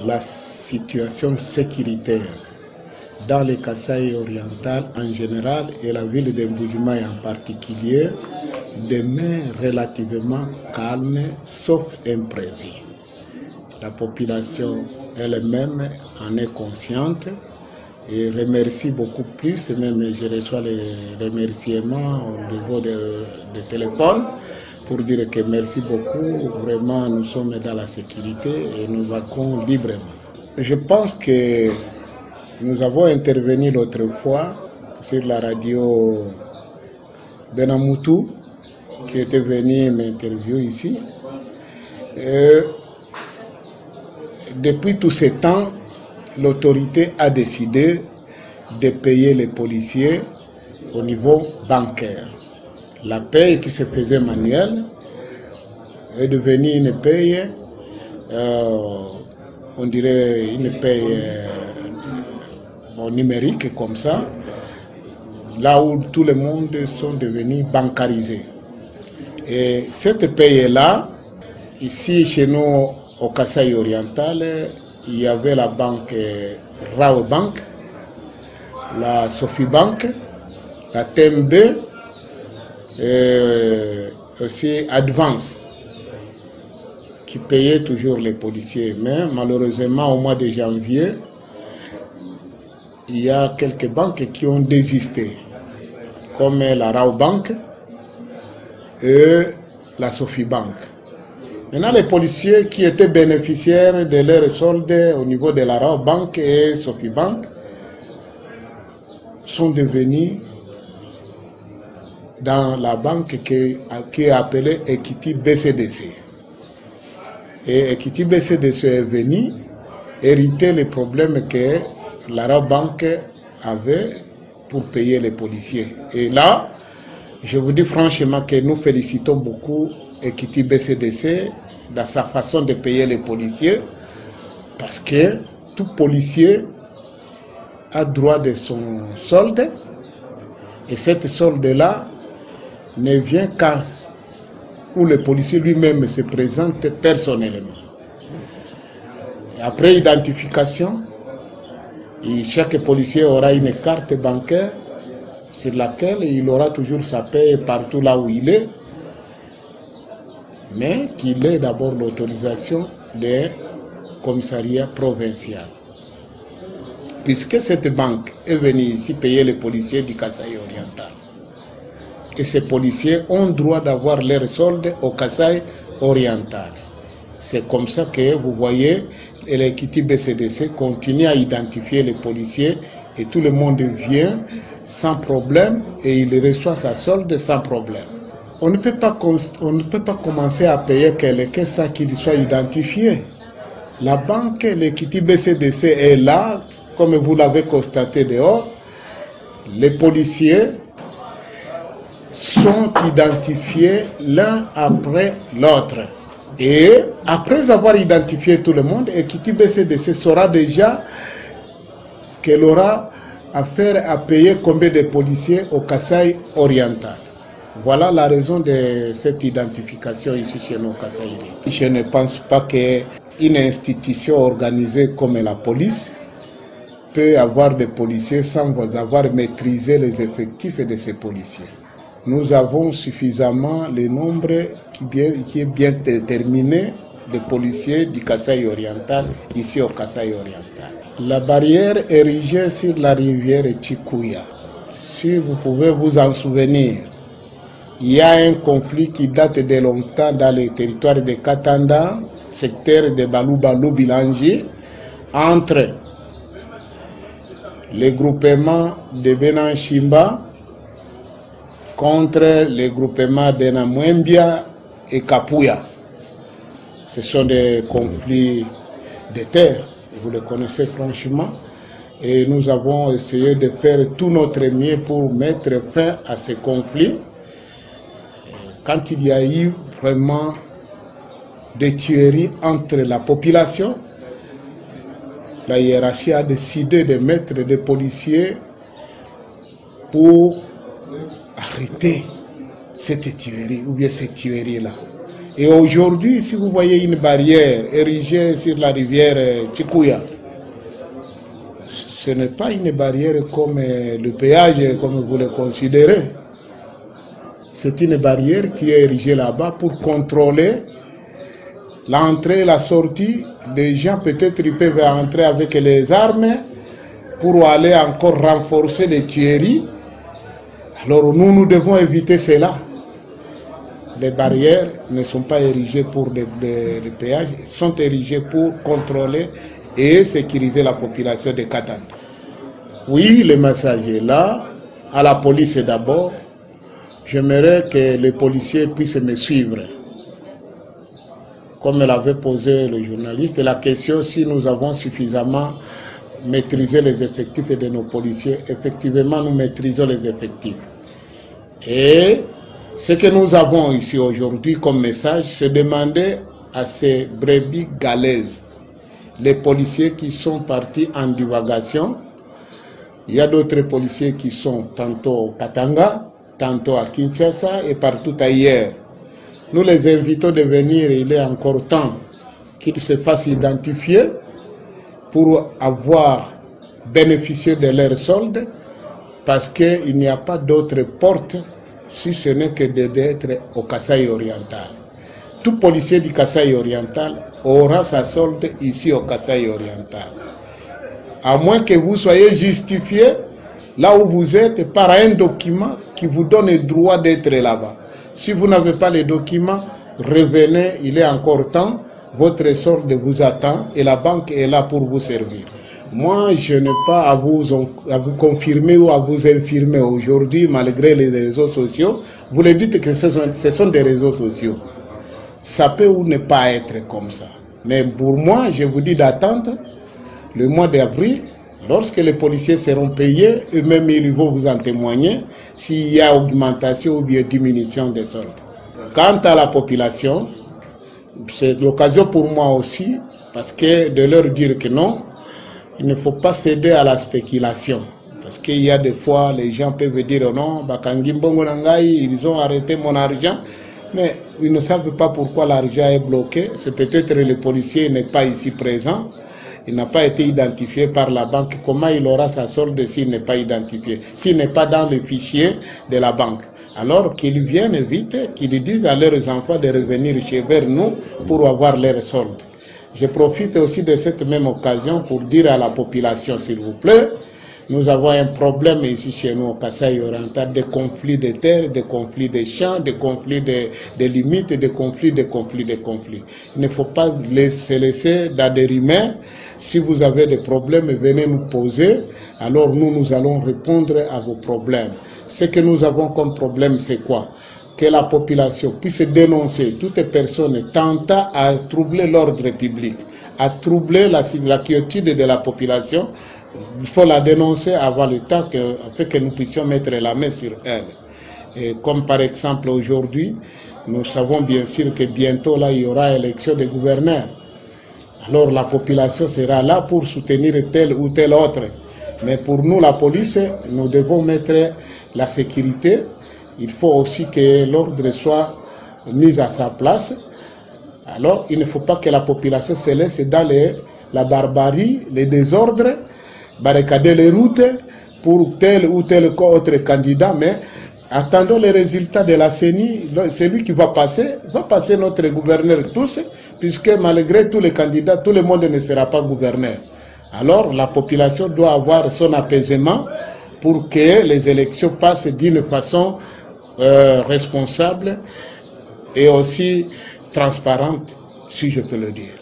la situation sécuritaire dans le Kasaï oriental en général et la ville de Mbuji-Mayi en particulier demeure relativement calme, sauf imprévu. La population elle-même en est consciente et remercie beaucoup plus, même je reçois les remerciements au niveau de téléphone pour dire que merci beaucoup, vraiment nous sommes dans la sécurité et nous vaquons librement. Je pense que nous avons intervenu l'autre fois sur la radio Benamoutou qui était venu m'interviewer ici. Depuis tout ce temps, l'autorité a décidé de payer les policiers au niveau bancaire. La paye qui se faisait manuelle est devenue une paye, on dirait une paye numérique comme ça, là où tout le monde sont devenus bancarisés. Et cette paye-là, ici chez nous au Kasaï oriental, il y avait la banque Rao Bank, la Sophie Bank, la TMB, et aussi Advance, qui payait toujours les policiers. Mais malheureusement, au mois de janvier, il y a quelques banques qui ont désisté, comme la Rao Bank et la Sophie Bank. Maintenant, les policiers qui étaient bénéficiaires de leurs soldes au niveau de la Rao Bank et Sophie Bank sont devenus dans la banque qui est appelée Equity BCDC. Et Equity BCDC est venu hériter les problèmes que la Rao Bank avait pour payer les policiers. Et là, je vous dis franchement que nous félicitons beaucoup Equity BCDC dans sa façon de payer les policiers, parce que tout policier a droit de son solde, et cette solde-là ne vient qu'à où le policier lui-même se présente personnellement. Et après identification, chaque policier aura une carte bancaire sur laquelle il aura toujours sa paie partout là où il est, mais qu'il ait d'abord l'autorisation des commissariats provinciaux. Puisque cette banque est venue ici payer les policiers du Kasaï oriental. Et ces policiers ont droit d'avoir leur solde au Kasaï oriental. C'est comme ça que vous voyez, l'Equity BCDC continue à identifier les policiers et tout le monde vient sans problème et il reçoit sa solde sans problème. On ne peut pas commencer à payer quelqu'un sans qu'il soit identifié. La banque, l'Equity BCDC est là, comme vous l'avez constaté dehors. Les policiers sont identifiés l'un après l'autre. Et après avoir identifié tout le monde, Equity BCDC saura déjà qu'elle aura affaire à payer combien de policiers au Kasaï oriental. Voilà la raison de cette identification ici chez nous au Kasaï. Je ne pense pas qu'une institution organisée comme la police peut avoir des policiers sans avoir maîtrisé les effectifs de ces policiers. Nous avons suffisamment le nombre qui est bien déterminé de policiers du Kasaï oriental ici au Kasaï oriental. La barrière érigée sur la rivière Tchikouya, si vous pouvez vous en souvenir, il y a un conflit qui date de longtemps dans le territoire de Katanda, secteur de Balou-Balou-Bilangi, entre les groupements de Benanchimba contre les groupements Benamwembia et Kapuya. Ce sont des conflits de terre, vous le connaissez franchement, et nous avons essayé de faire tout notre mieux pour mettre fin à ces conflits. Quand il y a eu vraiment des tueries entre la population, la hiérarchie a décidé de mettre des policiers pour arrêter cette tuerie ou bien cette tuerie-là. Et aujourd'hui, si vous voyez une barrière érigée sur la rivière Tchikouya, ce n'est pas une barrière comme le péage, comme vous le considérez. C'est une barrière qui est érigée là-bas pour contrôler l'entrée et la sortie des gens. Peut-être ils peuvent entrer avec les armes pour aller encore renforcer les tueries. Alors nous devons éviter cela. Les barrières ne sont pas érigées pour les péages, sont érigées pour contrôler et sécuriser la population de Katanga. Oui, le message est là. À la police d'abord, j'aimerais que les policiers puissent me suivre. Comme l'avait posé le journaliste, la question si nous avons suffisamment maîtrisé les effectifs de nos policiers. Effectivement, nous maîtrisons les effectifs. Et ce que nous avons ici aujourd'hui comme message, c'est demander à ces brebis galaises, les policiers qui sont partis en divagation. Il y a d'autres policiers qui sont tantôt au Katanga, tantôt à Kinshasa et partout ailleurs. Nous les invitons de venir, il est encore temps qu'ils se fassent identifier pour avoir bénéficié de leur solde, parce qu'il n'y a pas d'autre porte si ce n'est que d'être au Kasaï oriental. Tout policier du Kasaï oriental aura sa solde ici au Kasaï oriental. À moins que vous soyez justifié là où vous êtes par un document qui vous donne le droit d'être là-bas. Si vous n'avez pas les documents, revenez, il est encore temps, votre solde vous attend et la banque est là pour vous servir. Moi, je n'ai pas à vous confirmer ou à vous infirmer aujourd'hui, malgré les réseaux sociaux. Vous le dites que ce sont des réseaux sociaux. Ça peut ou ne pas être comme ça. Mais pour moi, je vous dis d'attendre le mois d'avril, lorsque les policiers seront payés, eux-mêmes ils vont vous en témoigner s'il y a augmentation ou bien diminution des soldes. Quant à la population, c'est l'occasion pour moi aussi, parce que de leur dire que non, il ne faut pas céder à la spéculation. Parce qu'il y a des fois, les gens peuvent dire non, ils ont arrêté mon argent, mais ils ne savent pas pourquoi l'argent est bloqué. C'est peut-être le policier n'est pas ici présent. Il n'a pas été identifié par la banque. Comment il aura sa solde s'il n'est pas identifié, s'il n'est pas dans le fichier de la banque? Alors qu'ils viennent vite, qu'ils disent à leurs enfants de revenir vers nous pour avoir leur solde. Je profite aussi de cette même occasion pour dire à la population, s'il vous plaît, nous avons un problème ici chez nous au Kasaï oriental, des conflits de terres, des conflits de champs, des conflits de limites, des conflits. Il ne faut pas se laisser dans des rumeurs. Si vous avez des problèmes, venez nous poser. Alors nous allons répondre à vos problèmes. Ce que nous avons comme problème, c'est quoi? Que la population puisse dénoncer toute personne tentant à troubler l'ordre public, à troubler la quiétude de la population. Il faut la dénoncer avant le temps afin que nous puissions mettre la main sur elle. Et comme par exemple aujourd'hui, nous savons bien sûr que bientôt là, il y aura élection des gouverneurs. Alors la population sera là pour soutenir tel ou tel autre. Mais pour nous, la police, nous devons mettre la sécurité. Il faut aussi que l'ordre soit mis à sa place. Alors il ne faut pas que la population se laisse dans la barbarie, les désordres, barricader les routes pour tel ou tel autre candidat, mais attendons les résultats de la CENI. Celui qui va passer notre gouverneur tous, puisque malgré tous les candidats, tout le monde ne sera pas gouverneur. Alors la population doit avoir son apaisement pour que les élections passent d'une façon responsable et aussi transparente, si je peux le dire.